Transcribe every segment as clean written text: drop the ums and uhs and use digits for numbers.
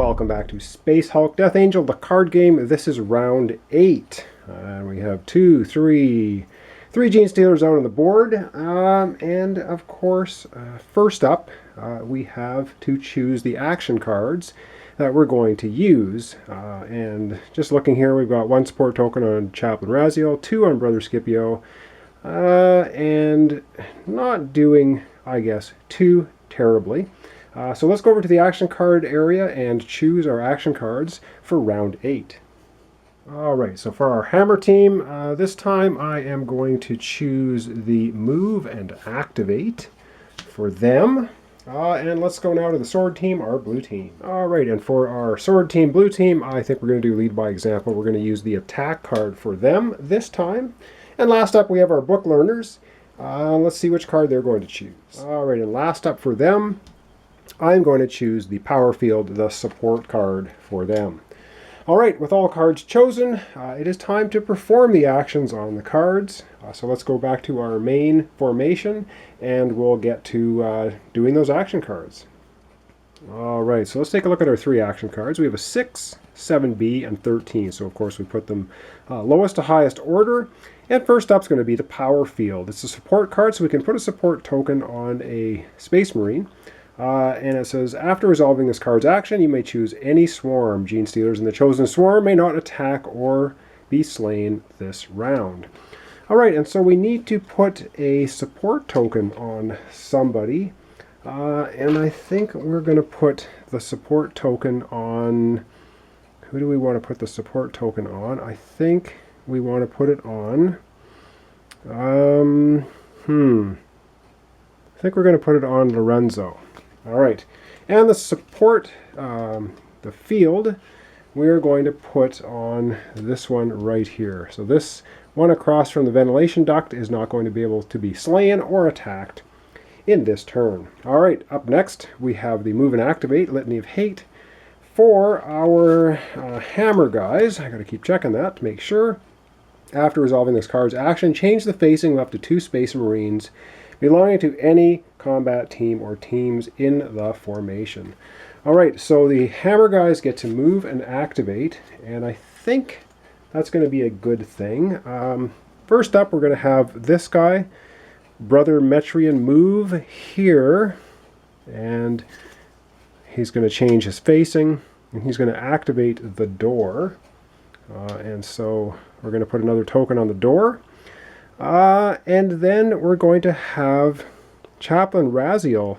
welcome back to Space Hulk Death Angel, the card game. This is round 8. And we have three Gene Stealers out on the board. And of course, first up, we have to choose the action cards that we're going to use. And just looking here, we've got 1 support token on Chaplain Raziel, 2 on Brother Scipio, and not doing, I guess, too terribly. So let's go over to the action card area and choose our action cards for round 8. Alright, so for our hammer team, this time I am going to choose the move and activate for them. And let's go now to the sword team, our blue team. Alright, and for our sword team, blue team, I think we're going to do lead by example. We're going to use the attack card for them this time. And last up we have our book learners. Let's see which card they're going to choose. Alright, and last up for them, I'm going to choose the power field, the support card for them. Alright, with all cards chosen, it is time to perform the actions on the cards. So let's go back to our main formation and we'll get to doing those action cards. Alright, so let's take a look at our 3 action cards. We have a 6, 7B, and 13. So of course we put them lowest to highest order. And first up is going to be the power field. It's a support card, so we can put a support token on a Space Marine. And it says, after resolving this card's action, you may choose any swarm. Gene Stealers in the chosen swarm may not attack or be slain this round. Alright, and so we need to put a support token on somebody. And I think we're going to put the support token on... Who do we want to put the support token on? I think we want to put it on... I think we're going to put it on Lorenzo. Alright, and the support, the field, we're going to put on this one right here. So this one across from the ventilation duct is not going to be able to be slain or attacked in this turn. Alright, up next we have the move and activate, Litany of Hate. For our hammer guys, I gotta keep checking that to make sure. After resolving this card's action, change the facing of up to 2 Space Marines belonging to any combat team or teams in the formation. Alright, so the hammer guys get to move and activate, and I think that's going to be a good thing. First up, we're going to have this guy, Brother Metrian, move here, and he's going to change his facing, and he's going to activate the door. And so we're going to put another token on the door. And then we're going to have Chaplain Raziel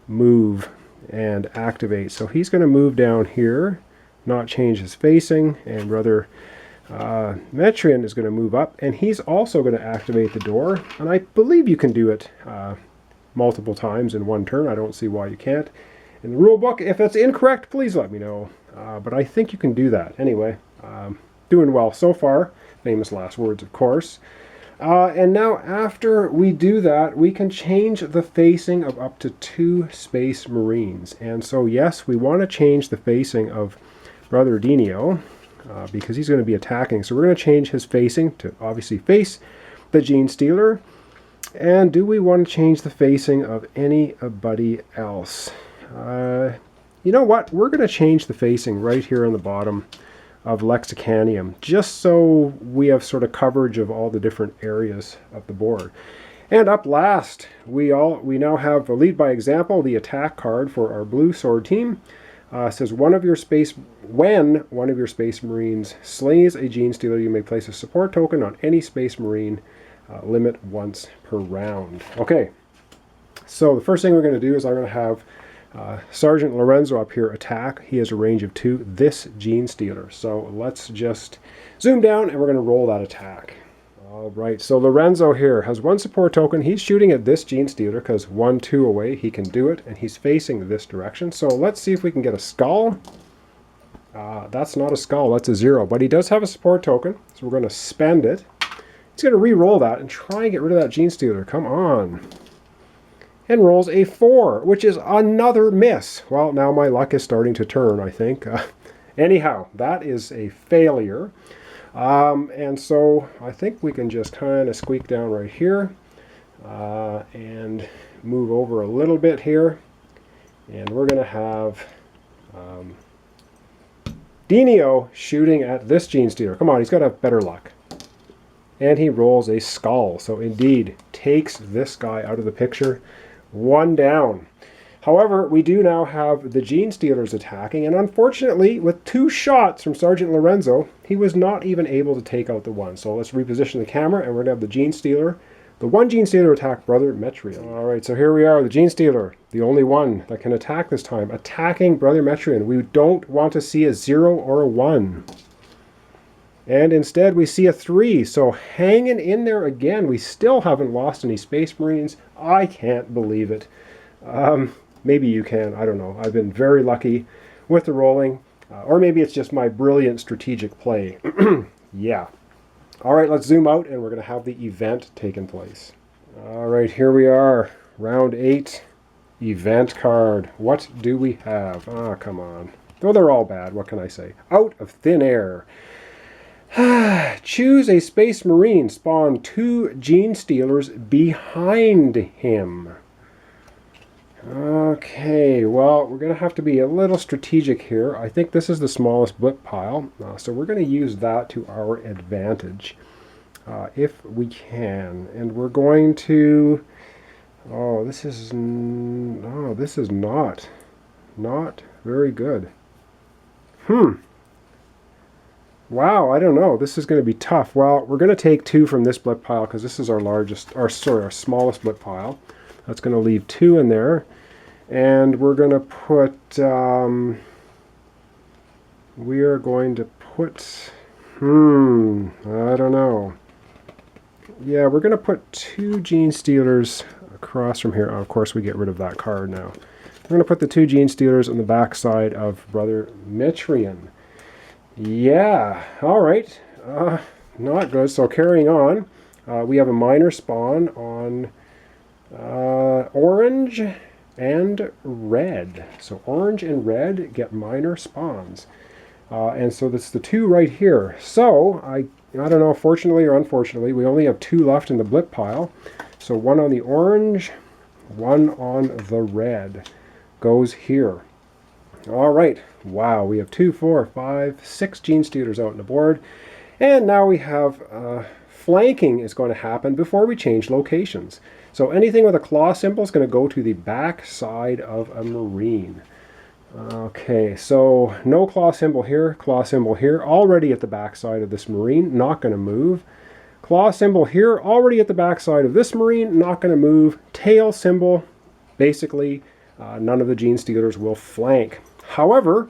move and activate. So he's going to move down here, not change his facing, and Brother Metrian is going to move up, and he's also going to activate the door. And I believe you can do it multiple times in one turn. I don't see why you can't. In the rule book, if that's incorrect, please let me know. But I think you can do that. Anyway, doing well so far. Famous last words, of course. And now after we do that, we can change the facing of up to 2 Space Marines. And so yes, we want to change the facing of Brother Denio because he's going to be attacking. So we're going to change his facing to obviously face the Gene Stealer. And do we want to change the facing of anybody else? You know what? We're going to change the facing right here on the bottom of Lexicanium, just so we have sort of coverage of all the different areas of the board. And up last, we now have a lead by example, the attack card for our blue sword team. Says when one of your Space Marines slays a Gene Stealer, you may place a support token on any Space Marine, limit once per round. Okay, so the first thing we're going to do is I'm going to have Sergeant Lorenzo up here attack. He has a range of 2, this Gene Stealer. So let's just zoom down and we're going to roll that attack. Alright, so Lorenzo here has 1 support token. He's shooting at this Gene Stealer because 1, 2 away he can do it, and he's facing this direction. So let's see if we can get a skull. That's not a skull, that's a 0, but he does have a support token, so we're going to spend it. He's going to re-roll that and try and get rid of that Gene Stealer. Come on. And rolls a 4, which is another miss. Well, now my luck is starting to turn, I think. Anyhow, that is a failure. And so I think we can just kind of squeak down right here and move over a little bit here. And we're going to have Dinio shooting at this Gene Stealer. Come on, he's got to have better luck. And he rolls a skull. So indeed, takes this guy out of the picture. 1 down. However, we do now have the Gene Stealers attacking, and unfortunately, with 2 shots from Sergeant Lorenzo, he was not even able to take out the one. So let's reposition the camera, and we're going to have the Gene Stealer, the one Gene Stealer attack Brother Metrion. All right, so here we are, the Gene Stealer, the only one that can attack this time, attacking Brother Metrion. We don't want to see a 0 or a 1. And instead, we see a 3. So hanging in there again. We still haven't lost any Space Marines. I can't believe it. Maybe you can. I don't know. I've been very lucky with the rolling. Or maybe it's just my brilliant strategic play. Yeah. All right, let's zoom out, and we're going to have the event taking place. All right, here we are. Round 8. Event card. What do we have? Ah, come on. Though they're all bad, what can I say? Out of thin air. Choose a Space Marine. Spawn 2 Gene Stealers behind him. Okay, well, we're going to have to be a little strategic here. I think this is the smallest blip pile, so we're going to use that to our advantage, if we can. And we're going to... Oh, this is not very good. Wow, I don't know. This is going to be tough. Well, we're going to take 2 from this blip pile because this is our smallest blip pile. That's going to leave 2 in there. And we're going to put, we are going to put, I don't know. Yeah, we're going to put 2 Gene Stealers across from here. Oh, of course, we get rid of that card now. We're going to put the 2 Gene Stealers on the back side of Brother Metrion. Yeah, all right. Not good. So carrying on, we have a minor spawn on orange and red. So orange and red get minor spawns. And so that's the 2 right here. So I don't know, fortunately or unfortunately, we only have 2 left in the blip pile. So 1 on the orange, 1 on the red goes here. All right. Wow, we have 2, 4, 5, 6 Gene Stealers out on the board. And now we have flanking is going to happen before we change locations. So anything with a claw symbol is going to go to the back side of a Marine. Okay, so no claw symbol here, already at the back side of this Marine, not going to move. Claw symbol here, already at the back side of this Marine, not going to move. Tail symbol, basically none of the Gene Stealers will flank. However,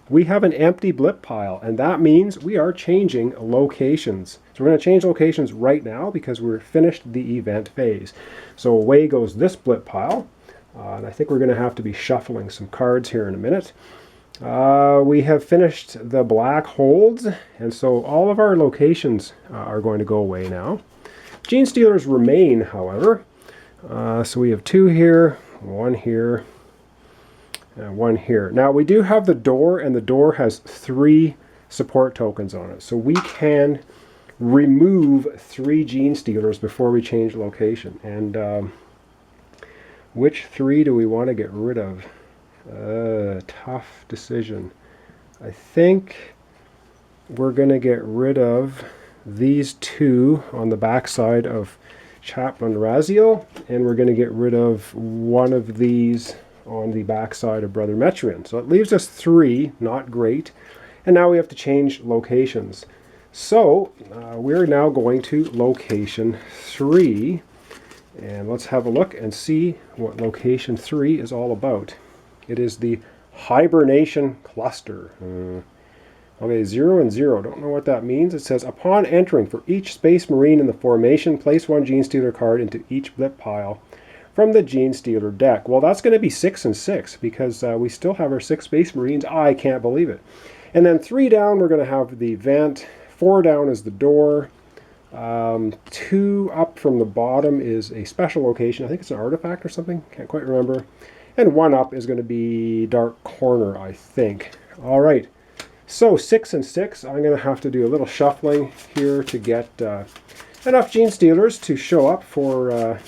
we have an empty blip pile, and that means we are changing locations. So we're going to change locations right now because we're finished the event phase. So away goes this blip pile, and I think we're going to have to be shuffling some cards here in a minute. We have finished the black holds, and so all of our locations are going to go away now. Gene Stealers remain, however. So we have 2 here, 1 here, and 1 here. Now we do have the door, and the door has 3 support tokens on it. So we can remove 3 Gene Stealers before we change location. And which 3 do we want to get rid of? Tough decision. I think we're going to get rid of these 2 on the back side of Chaplain Raziel, and we're going to get rid of 1 of these on the back side of Brother Metrion. So it leaves us 3, not great. And now we have to change locations. So we're now going to location 3. And let's have a look and see what location 3 is all about. It is the Hibernation Cluster. Okay, 0 and 0. Don't know what that means. It says, upon entering, for each Space Marine in the formation, place 1 Gene Stealer card into each blip pile from the Gene Stealer deck. Well, that's going to be 6 and 6 because we still have our 6 Space Marines. I can't believe it. And then 3 down, we're going to have the vent. 4 down is the door. 2 up from the bottom is a special location. I think it's an artifact or something. Can't quite remember. And 1 up is going to be Dark Corner, I think. All right. So 6 and 6. I'm going to have to do a little shuffling here to get enough Gene Stealers to show up for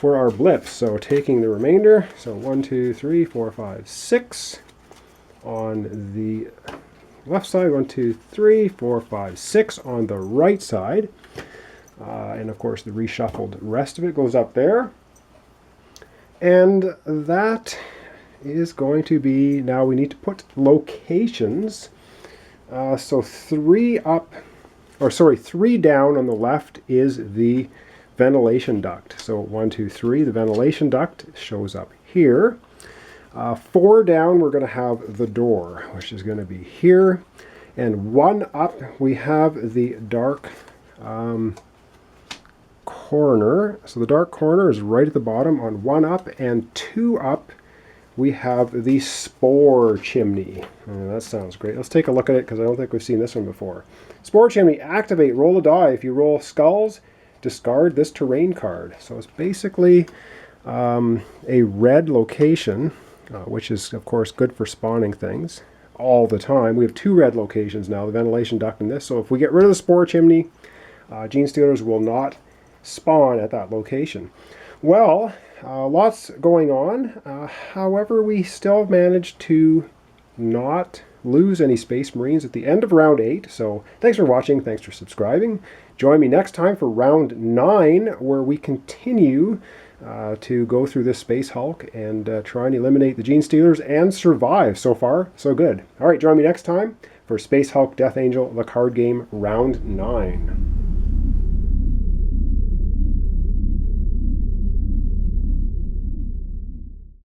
our blips. So taking the remainder. So 1, 2, 3, 4, 5, 6 on the left side. 1, 2, 3, 4, 5, 6 on the right side. And of course the reshuffled rest of it goes up there. And that is going to be, now we need to put locations. So 3 up, or sorry, 3 down on the left is the ventilation duct. So 1, 2, 3, the ventilation duct shows up here. 4 down, we're going to have the door, which is going to be here. And 1 up, we have the dark corner. So the dark corner is right at the bottom on 1 up, and 2 up, we have the spore chimney. That sounds great. Let's take a look at it because I don't think we've seen this one before. Spore chimney, activate, roll a die. If you roll skulls, discard this terrain card. So it's basically a red location, which is of course good for spawning things all the time. We have 2 red locations now, the ventilation duct and this. So if we get rid of the spore chimney, gene stealers will not spawn at that location. Well, lots going on. However, we still managed to not lose any Space Marines at the end of round 8. So thanks for watching. Thanks for subscribing. Join me next time for round 9, where we continue to go through this Space Hulk and try and eliminate the Gene Stealers and survive. So far, so good. All right, join me next time for Space Hulk Death Angel, the card game, round 9.